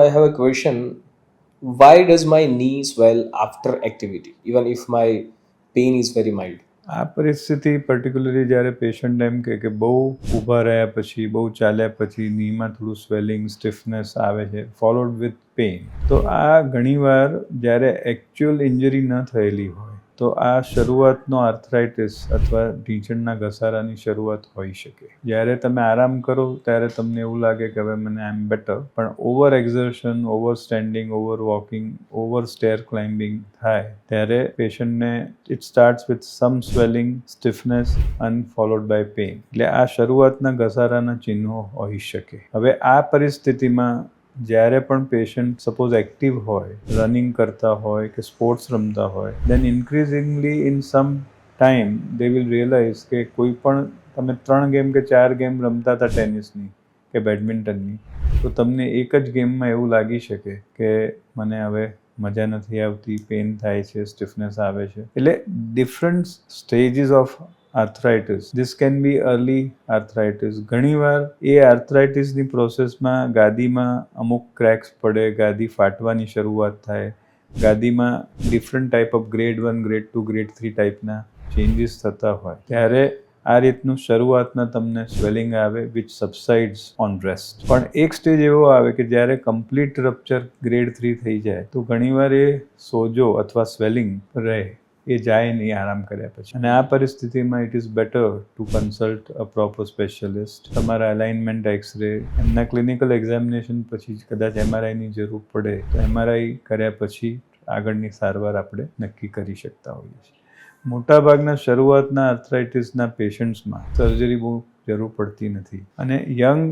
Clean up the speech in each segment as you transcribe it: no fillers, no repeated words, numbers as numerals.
I have a question. Why does my knee swell after activity, even if my pain is very mild? આ પરિસ્થિતિ particularly જ્યારે patient એમ કે બહુ ઊભા રહ્યા પછી બહુ ચાલ્યા પછી નીમાં થોડું સ્વેલિંગ સ્ટીફનેસ આવે છે ફોલોડ વિથ પેઇન, તો આ ઘણીવાર જ્યારે એકચ્યુઅલ ઇન્જરી ન થયેલી હોય તો આ શરૂઆતનો આર્થરાઇટિસ અથવા ઢીંચણના ઘસારાની શરૂઆત હોઈ શકે. જ્યારે તમે આરામ કરો ત્યારે તમને એવું લાગે કે હવે મને આઈ એમ બેટર, પણ over exertion, over standing, over walking, over stair climbing થાય ત્યારે પેશન્ટને it starts with some swelling, stiffness અને ફોલોડ બાય પેઇન. એટલે આ શરૂઆતના ઘસારાના ચિહ્નો હોઈ શકે. હવે આ પરિસ્થિતિમાં જ્યારે પણ પેશન્ટ સપોઝ એક્ટિવ હોય, રનિંગ કરતા હોય કે સ્પોર્ટ્સ રમતા હોય, then increasingly in some time they will realise કે કોઈ પણ તમે 3 ગેમ કે 4 ગેમ રમતા હતા ટેનિસની કે બેડમિન્ટનની, તો તમને એક જ ગેમમાં એવું લાગી શકે કે મને હવે મજા નથી આવતી, પેઇન થાય છે, સ્ટીફનેસ આવે છે. એટલે different stages of arthritis. This can be early arthritis. ઘણીવાર એ આર્થરાઇટિસની પ્રોસેસમાં ગાદીમાં અમુક ક્રેક્સ પડે, ગાદી ફાટવાની શરૂઆત થાય, ગાદીમાં different type of grade 1, grade 2, grade 3 ટાઈપના ચેન્જીસ થતા હોય ત્યારે આ રીતનું શરૂઆતના તમને સ્વેલિંગ આવે વિચ સબસાઇડ્સ ઓન રેસ્ટ. પણ એક સ્ટેજ એવો આવે કે જ્યારે કમ્પ્લીટ રપ્ચર ગ્રેડ 3 થઈ જાય તો ઘણીવાર એ સોજો અથવા સ્વેલિંગ રહે, એ જાય નહીં આરામ કર્યા પછી. અને આ પરિસ્થિતિમાં it is better to consult a proper specialist. તમારા અલાઇનમેન્ટ, એક્સરે, એમના ક્લિનિકલ એક્ઝામિનેશન પછી કદાચ એમઆરઆઈની જરૂર પડે તો એમઆરઆઈ કર્યા પછી આગળની સારવાર આપણે નક્કી કરી શકતા હોઈએ છીએ. મોટાભાગના શરૂઆતના આર્થરાઇટિસના પેશન્ટ્સમાં સર્જરી બહુ જરૂર પડતી નથી. અને young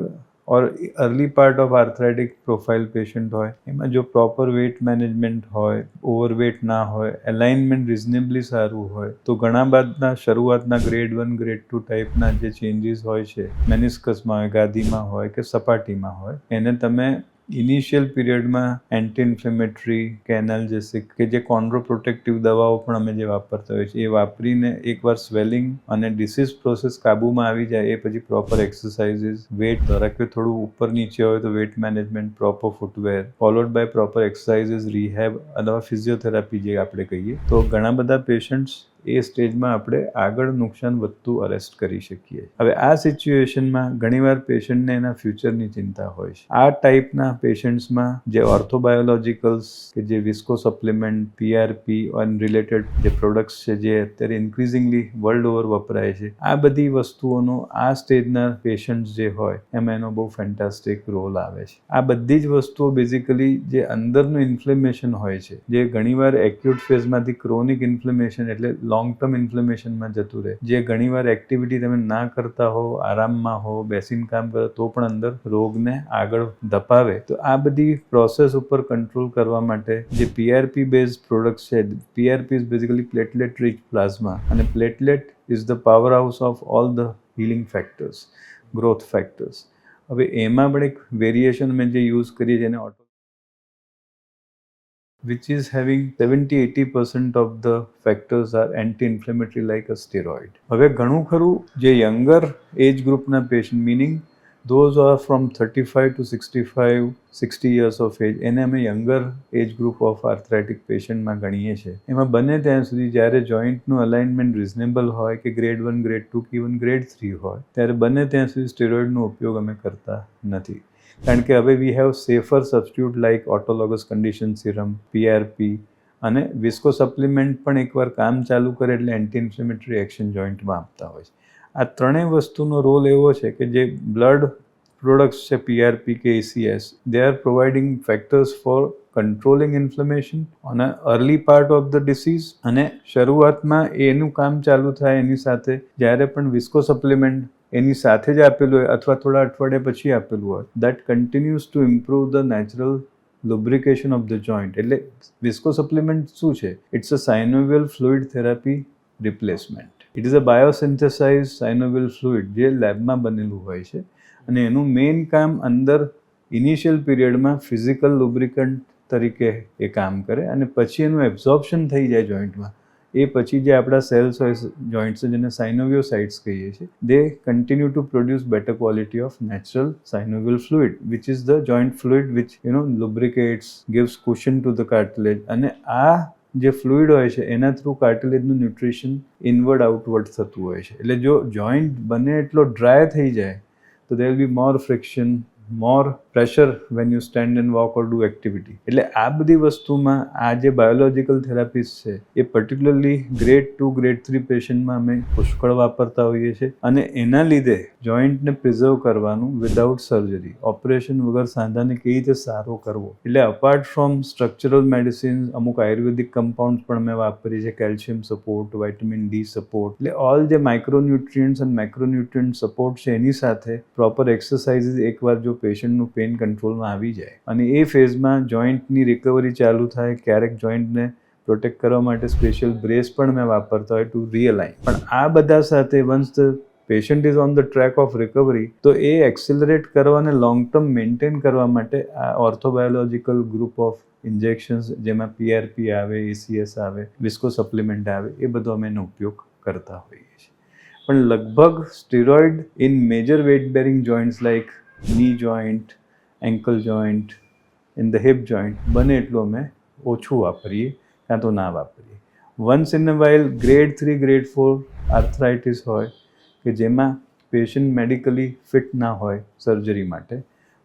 or early part of arthritic profile patient હોય એમાં જો પ્રોપર વેટ મેનેજમેન્ટ હોય, ઓવરવેટ ના હોય, એલાઇનમેન્ટ રિઝનેબલી સારું હોય તો ઘણા બાદના શરૂઆતના ગ્રેડ 1, ગ્રેડ 2 ટાઈપના જે ચેન્જીસ હોય છે, મેનિસ્કસમાં હોય, ગાદીમાં હોય કે સપાટીમાં હોય, એને તમે ઇનિશિયલ પીરિયડમાં એન્ટી ઇન્ફ્લેમેટરી કે એનાલ્જેસિક કે જે કોન્ડ્રોપ્રોટેક્ટિવ દવાઓ પણ અમે જે વાપરતા હોઈએ છીએ એ વાપરીને એકવાર સ્વેલિંગ અને ડિસીઝ પ્રોસેસ કાબૂમાં આવી જાય એ પછી પ્રોપર એક્સરસાઇઝીસ, વેટ ધારો કે થોડું ઉપર નીચે હોય તો weight management, proper footwear, followed by proper exercises, rehab અથવા ફિઝિયોથેરાપી જે આપણે કહીએ, તો ઘણા બધા પેશન્ટ્સ એ સ્ટેજમાં આપણે આગળ નુકસાન વધતું અરેસ્ટ કરી શકીએ. હવે આ સિચ્યુએશનમાં ઘણીવાર પેશન્ટને એના ફ્યુચરની ચિંતા હોય છે. આ ટાઈપના પેશન્ટ્સમાં જે ઓર્થોબાયોલોજિકલ્સ કે જે વિસ્કો સપ્લિમેન્ટ, પીઆરપી અને રિલેટેડ જે પ્રોડક્ટ્સ છે જે અત્યારે ઇન્ક્રીઝિંગલી વર્લ્ડ ઓવર વપરાય છે, આ બધી વસ્તુઓનો આ સ્ટેજના પેશન્ટ્સ જે હોય એમાં એનો બહુ ફેન્ટાસ્ટિક રોલ આવે છે. આ બધી જ વસ્તુઓ બેઝિકલી જે અંદરનું ઇન્ફ્લેમેશન હોય છે, જે ઘણીવાર એક્યુટ ફેઝમાંથી ક્રોનિક ઇન્ફ્લેમેશન એટલે લોંગ ટર્મ ઇન્ફ્લેમેશનમાં જતું રહે, જે ઘણીવાર એક્ટિવિટી તમે ના કરતા હો, આરામમાં હો, બેસીને કામ કરો તો પણ અંદર રોગને આગળ ધપાવે. તો આ બધી પ્રોસેસ ઉપર કંટ્રોલ કરવા માટે જે પીઆરપી બેઝડ પ્રોડક્ટ્સ છે, PRP is basically platelet rich plasma, અને platelet is the powerhouse of all the healing factors, growth factors. હવે એમાં પણ એક વેરિએશન મેં જે યુઝ કરી છે એને which is having 70-80% of the factors are anti-inflammatory like a steroid. હવે ઘણું ખરું જે યંગર એજ ગ્રુપના patient, meaning those are from 35 to 65, 60 years of age, એને અમે યંગર એજ ગ્રુપ ઓફ આર્થરાઇટિક પેશન્ટમાં ગણીએ છીએ. એમાં બને ત્યાં સુધી જ્યારે જોઈન્ટનું અલાઇનમેન્ટ રિઝનેબલ હોય કે ગ્રેડ 1, ગ્રેડ 2 કે ઇવન ગ્રેડ 3 હોય ત્યારે બને ત્યાં સુધી સ્ટેરોઇડનો ઉપયોગ અમે કરતા નથી. કારણ કે હવે we have safer substitute like autologous condition serum, PRP અને વિસ્કો સપ્લિમેન્ટ પણ એકવાર કામ ચાલુ કરે એટલે એન્ટી ઇન્ફ્લેમેટરી એક્શન જોઈન્ટમાં આપતા હોય છે. આ ત્રણેય વસ્તુનો રોલ એવો છે કે જે બ્લડ પ્રોડક્ટ્સ છે, પીઆરપી કે ACS, they are providing factors for controlling inflammation on a early part of the disease. અને શરૂઆતમાં એનું કામ ચાલુ થાય એની સાથે જ્યારે પણ વિસ્કો સપ્લિમેન્ટ એની સાથે જ આપેલું હોય અથવા થોડા અઠવાડિયા પછી આપેલું હોય, that continues to improve the natural lubrication of the joint. એટલે વિસ્કો સપ્લિમેન્ટ શું છે? It's a synovial fluid therapy replacement. It is a biosynthesise synovial fluid જે લેબમાં બનેલું હોય છે અને એનું મેઇન કામ અંદર ઇનિશિયલ પીરિયડમાં ફિઝિકલ લુબ્રિકન્ટ તરીકે એ કામ કરે અને પછી એનું એબ્ઝોર્પ્શન થઈ જાય જોઈન્ટમાં એ પછી જે આપણા સેલ્સ હોય જોઈન્ટ્સ જેને સાઇનોવિયોસાઇટ્સ કહીએ છીએ, they continue to produce better quality of natural synovial fluid which is the joint fluid which lubricates, gives cushion to the cartilage. અને આ જે ફ્લુઇડ હોય છે એના થ્રુ કાર્ટિલેજનું ન્યુટ્રિશન ઇનવર્ડ આઉટવર્ડ થતું હોય છે. એટલે જો જોઈન્ટ બને એટલો ડ્રાય થઈ જાય તો there will be more friction, more pressure when you stand and walk or do activity. એટલે આ બધી વસ્તુમાં આ જે બાયોલોજિકલ થેરાપીસ છે એ પર્ટિક્યુલરલી ગ્રેડ 2 ગ્રેડ 3 પેશન્ટમાં અમે પુષ્કળ વાપરતા હોઈએ છીએ અને એના લીધે જોઈન્ટને પ્રિઝર્વ કરવાનું વિધાઉટ સર્જરી, ઓપરેશન વગર સાંધાને કેવી રીતે સારો કરવો. એટલે અપાર્ટ ફ્રોમ સ્ટ્રક્ચરલ મેડિસિન્સ અમુક આયુર્વેદિક કમ્પાઉન્ડ્સ પણ અમે વાપરીએ છીએ, calcium support, vitamin D support. એટલે ઓલ જે માઇક્રોન્યુટ્રિયન્ટ્સ અને મેક્રોન્યુટ્રિયન્ટ સપોર્ટ છે એની સાથે પ્રોપર એક્સરસાઇઝીસ એકવાર જો પેશન્ટનું પેન કંટ્રોલમાં આવી જાય અને એ ફેઝમાં જોઈન્ટની રિકવરી ચાલુ થાય, ક્યારેક જોઈન્ટને પ્રોટેક્ટ કરવા માટે સ્પેશિયલ બ્રેસ પણ મેં વાપરતા હોય ટુ રિઅલાઇન. પણ આ બધા સાથે once the patient is on the track of recovery તો એ એક્સિલરેટ કરવા અને લોંગ ટર્મ મેન્ટેન કરવા માટે આ ઓર્થોબાયોલોજિકલ ગ્રુપ ઓફ ઇન્જેક્શન્સ જેમાં PRP આવે, ACS આવે, વિસ્કો સપ્લિમેન્ટ આવે, એ બધો અમે એનો ઉપયોગ કરતા હોઈએ છીએ. પણ લગભગ steroid in major weight bearing joints like knee joint, ankle joint, in the hip joint બને એટલું અમે ઓછું વાપરીએ કાં તો ના વાપરીએ. Once in a while grade 3 grade 4 arthritis હોય કે જેમાં પેશન્ટ મેડિકલી ફિટ ના હોય સર્જરી માટે,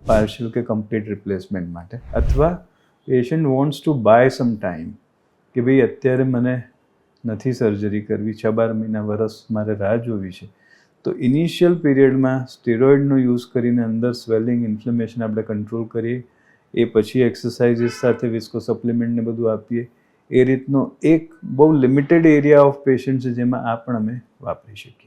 પાર્શિયલ કે કમ્પ્લીટ રિપ્લેસમેન્ટ માટે, અથવા patient wants to buy some time કે ભાઈ અત્યારે મને નથી સર્જરી કરવી, 6-12 મહિના વરસ મારે રાહ જોવી છે, તો ઇનિશિયલ પીરિયડમાં સ્ટીરોઇડનો યુઝ કરીને અંદર સ્વેલિંગ, ઇન્ફ્લેમેશન આપણે કંટ્રોલ કરીએ, એ પછી એક્સરસાઇઝીસ સાથે વિસ્કો સપ્લિમેન્ટને બધું આપીએ. એ રીતનો એક બહુ લિમિટેડ એરિયા ઓફ પેશન્ટ છે જેમાં આ પણ અમે વાપરી શકીએ.